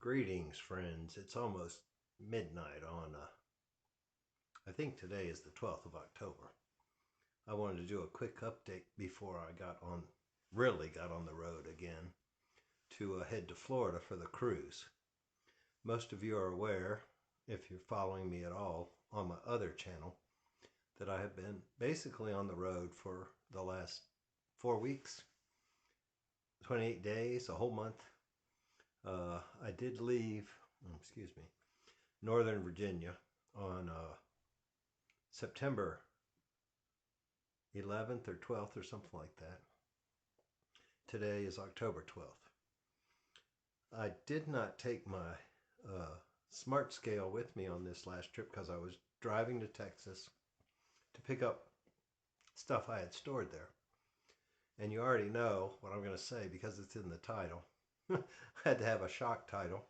Greetings, friends. It's almost midnight on, I think today is the 12th of October. I wanted to do a quick update before I really got on the road again to head to Florida for the cruise. Most of you are aware, if you're following me at all on my other channel, that I have been basically on the road for the last 4 weeks, 28 days, a whole month. I did leave, Northern Virginia on September 11th or 12th or something like that. Today is October 12th. I did not take my smart scale with me on this last trip because I was driving to Texas to pick up stuff I had stored there. And you already know what I'm going to say because it's in the title. I had to have a shock title,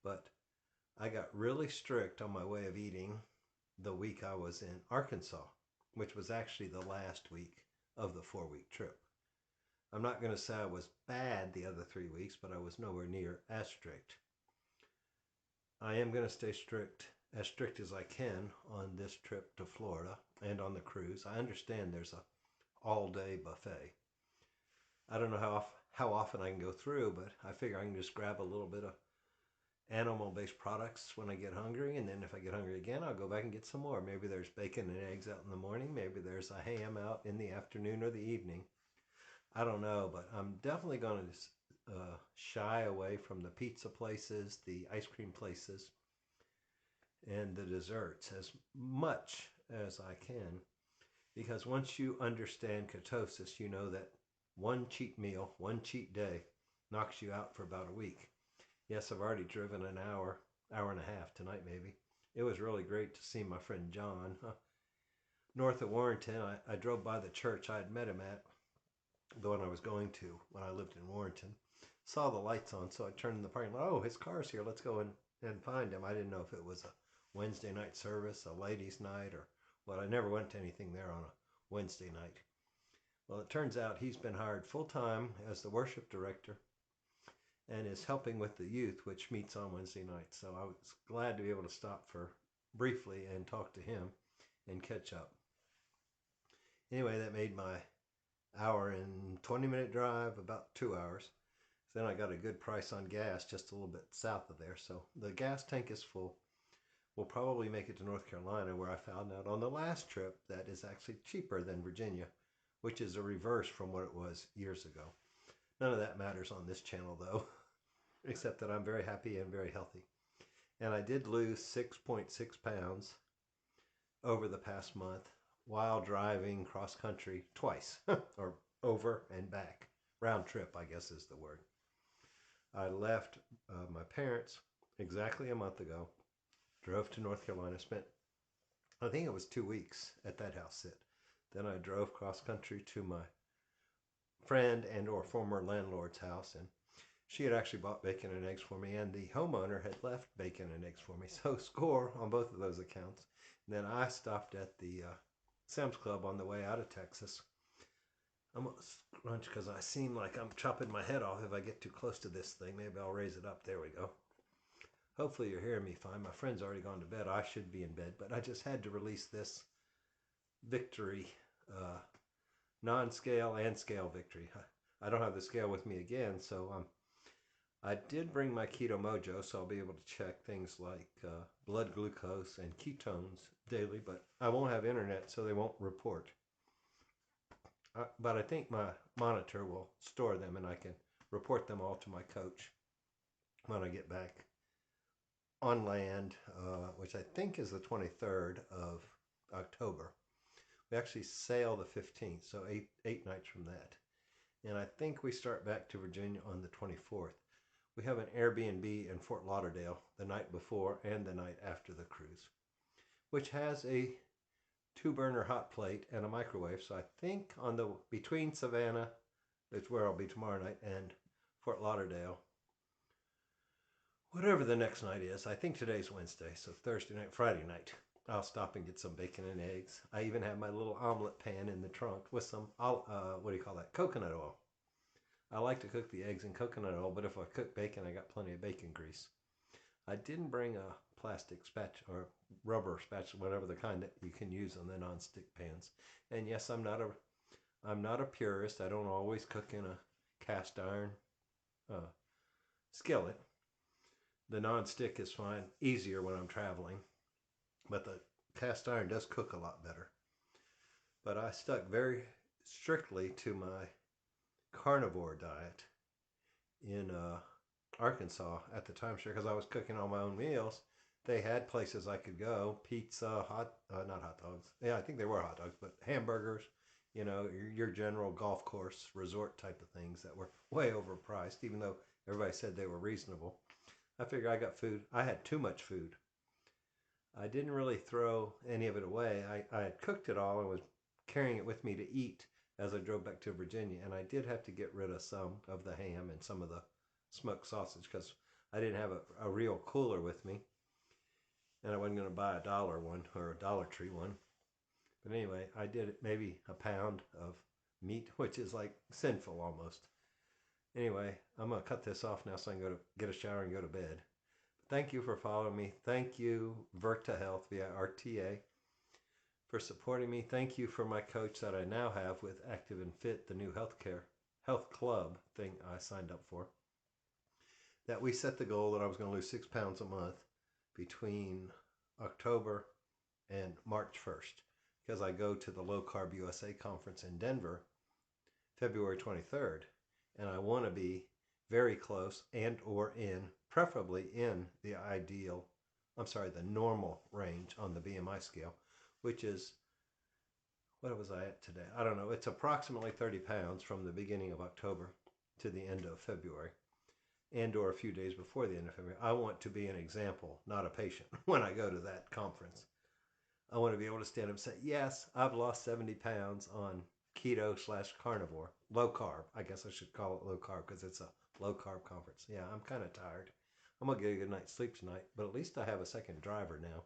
but I got really strict on my way of eating the week I was in Arkansas, which was actually the last week of the 4-week trip. I'm not going to say I was bad the other 3 weeks, but I was nowhere near as strict. I am going to stay as strict as I can on this trip to Florida and on the cruise. I understand there's a all-day buffet. I don't know how often I can go through, but I figure I can just grab a little bit of animal-based products when I get hungry, and then if I get hungry again, I'll go back and get some more. Maybe there's bacon and eggs out in the morning. Maybe there's a ham out in the afternoon or the evening. I don't know, but I'm definitely going to shy away from the pizza places, the ice cream places, and the desserts as much as I can, because once you understand ketosis, you know that one cheat meal, one cheat day knocks you out for about a week. Yes, I've already driven an hour and a half tonight maybe. It was really great to see my friend John. North of Warrenton, I drove by the church I had met him at, the one I was going to when I lived in Warrenton. Saw the lights on, so I turned in the parking lot. Oh, his car's here. Let's go and find him. I didn't know if it was a Wednesday night service, a ladies' night, or what. I never went to anything there on a Wednesday night. Well, it turns out he's been hired full-time as the worship director and is helping with the youth, which meets on Wednesday nights. So I was glad to be able to stop for briefly and talk to him and catch up. Anyway, that made my hour and 20-minute drive about 2 hours. Then I got a good price on gas just a little bit south of there. So the gas tank is full. We'll probably make it to North Carolina, where I found out on the last trip that is actually cheaper than Virginia, which is a reverse from what it was years ago. None of that matters on this channel, though, except that I'm very happy and very healthy. And I did lose 6.6 pounds over the past month while driving cross country twice, or over and back. Round trip, I guess is the word. I left my parents exactly a month ago, drove to North Carolina, spent, I think it was 2 weeks at that house sit. Then I drove cross country to my friend and or former landlord's house, and she had actually bought bacon and eggs for me, and the homeowner had left bacon and eggs for me. So score on both of those accounts. And then I stopped at the Sam's Club on the way out of Texas. I'm going to scrunch because I seem like I'm chopping my head off if I get too close to this thing. Maybe I'll raise it up. There we go. Hopefully you're hearing me fine. My friend's already gone to bed. I should be in bed, but I just had to release this victory, non-scale and scale victory. I don't have the scale with me again, so I did bring my Keto Mojo, so I'll be able to check things like blood glucose and ketones daily, but I won't have internet, so they won't report. But I think my monitor will store them, and I can report them all to my coach when I get back on land, which I think is the 23rd of October. We actually sail the 15th, so eight nights from that. And I think we start back to Virginia on the 24th. We have an Airbnb in Fort Lauderdale the night before and the night after the cruise, which has a 2-burner hot plate and a microwave. So I think between Savannah, that's where I'll be tomorrow night, and Fort Lauderdale, whatever the next night is, I think today's Wednesday, so Thursday night, Friday night, I'll stop and get some bacon and eggs. I even have my little omelet pan in the trunk with some, coconut oil. I like to cook the eggs in coconut oil, but if I cook bacon, I got plenty of bacon grease. I didn't bring a plastic spatula or rubber spatula, whatever the kind that you can use on the non-stick pans. And yes, I'm not a purist. I don't always cook in a cast iron uh, skillet. The non-stick is fine, easier when I'm traveling, but the cast iron does cook a lot better. But I stuck very strictly to my carnivore diet in Arkansas at the time, sure, because I was cooking all my own meals. They had places I could go, pizza, not hot dogs. Yeah, I think they were hot dogs, but hamburgers. Your general golf course resort type of things that were way overpriced, even though everybody said they were reasonable. I figured I got food. I had too much food. I didn't really throw any of it away. I had cooked it all and was carrying it with me to eat as I drove back to Virginia. And I did have to get rid of some of the ham and some of the smoked sausage because I didn't have a real cooler with me. And I wasn't going to buy a dollar one or a Dollar Tree one. But anyway, I did maybe a pound of meat, which is like sinful almost. Anyway, I'm going to cut this off now so I can go to get a shower and go to bed. Thank you for following me. Thank you, Virta Health via RTA, for supporting me. Thank you for my coach that I now have with Active and Fit, the new health club thing I signed up for. That we set the goal that I was going to lose 6 pounds a month between October and March 1st, because I go to the Low Carb USA conference in Denver February 23rd, and I want to be very close and or preferably in the normal range on the BMI scale, which is, what was I at today? I don't know. It's approximately 30 pounds from the beginning of October to the end of February, and or a few days before the end of February. I want to be an example, not a patient, when I go to that conference. I want to be able to stand up and say, yes, I've lost 70 pounds on keto/carnivore, low carb. I guess I should call it low carb because it's a low carb conference. Yeah, I'm kind of tired. I'm going to get a good night's sleep tonight, but at least I have a second driver now.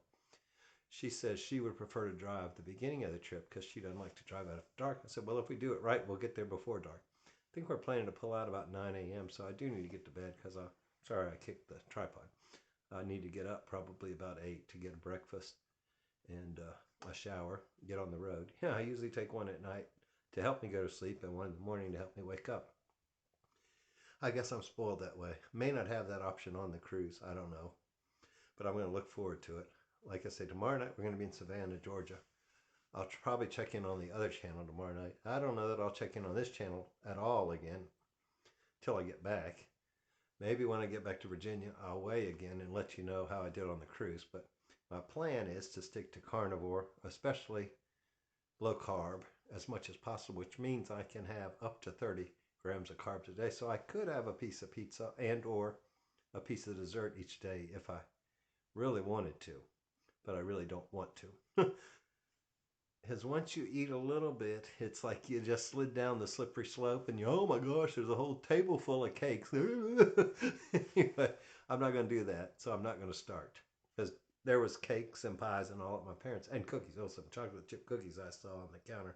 She says she would prefer to drive the beginning of the trip because she doesn't like to drive out after dark. I said, well, if we do it right, we'll get there before dark. I think we're planning to pull out about 9 a.m., so I do need to get to bed because I kicked the tripod. I need to get up probably about 8 to get a breakfast and a shower, get on the road. Yeah, I usually take one at night to help me go to sleep and one in the morning to help me wake up. I guess I'm spoiled that way. May not have that option on the cruise. I don't know. But I'm going to look forward to it. Like I say, tomorrow night we're going to be in Savannah, Georgia. I'll probably check in on the other channel tomorrow night. I don't know that I'll check in on this channel at all again till I get back. Maybe when I get back to Virginia, I'll weigh again and let you know how I did on the cruise. But my plan is to stick to carnivore, especially low carb, as much as possible, which means I can have up to 30 grams of carbs a day. So I could have a piece of pizza and or a piece of dessert each day if I really wanted to, but I really don't want to. Because once you eat a little bit, it's like you just slid down the slippery slope and oh my gosh, there's a whole table full of cakes. Anyway, I'm not going to do that, so I'm not going to start. Because there was cakes and pies and all at my parents' and cookies. Oh, some chocolate chip cookies I saw on the counter.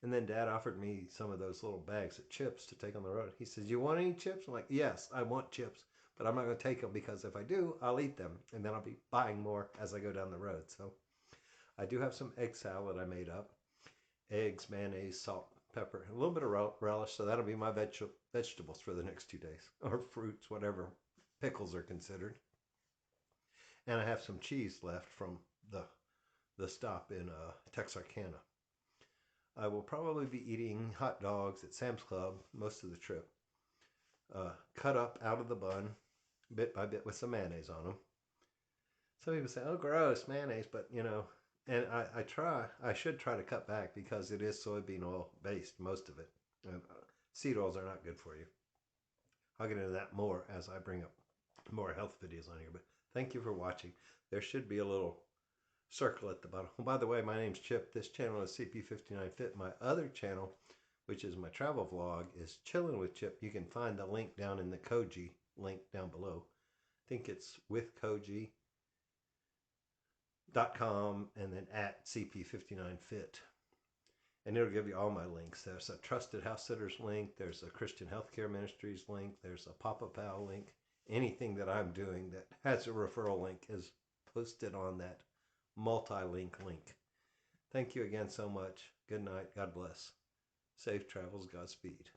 And then Dad offered me some of those little bags of chips to take on the road. He says, you want any chips? I'm like, yes, I want chips, but I'm not going to take them because if I do, I'll eat them. And then I'll be buying more as I go down the road. So I do have some egg salad I made up. Eggs, mayonnaise, salt, pepper, a little bit of relish. So that'll be my vegetables for the next 2 days. Or fruits, whatever pickles are considered. And I have some cheese left from the stop in Texarkana. I will probably be eating hot dogs at Sam's Club most of the trip. Cut up out of the bun, bit by bit with some mayonnaise on them. Some people say, oh, gross, mayonnaise, but and I should try to cut back because it is soybean oil based, most of it. And seed oils are not good for you. I'll get into that more as I bring up more health videos on here, but thank you for watching. There should be a little circle at the bottom. Oh, by the way, my name's Chip. This channel is CP59 Fit. My other channel, which is my travel vlog, is Chillin' with Chip. You can find the link down in the Koji link down below. I think it's withkoji.com and then at CP59Fit. And it'll give you all my links. There's a Trusted House Sitters link. There's a Christian Healthcare Ministries link. There's a Papa Pal link. anything that I'm doing that has a referral link is posted on that multi-link link. Thank you again so much. Good night. God bless. Safe travels. Godspeed.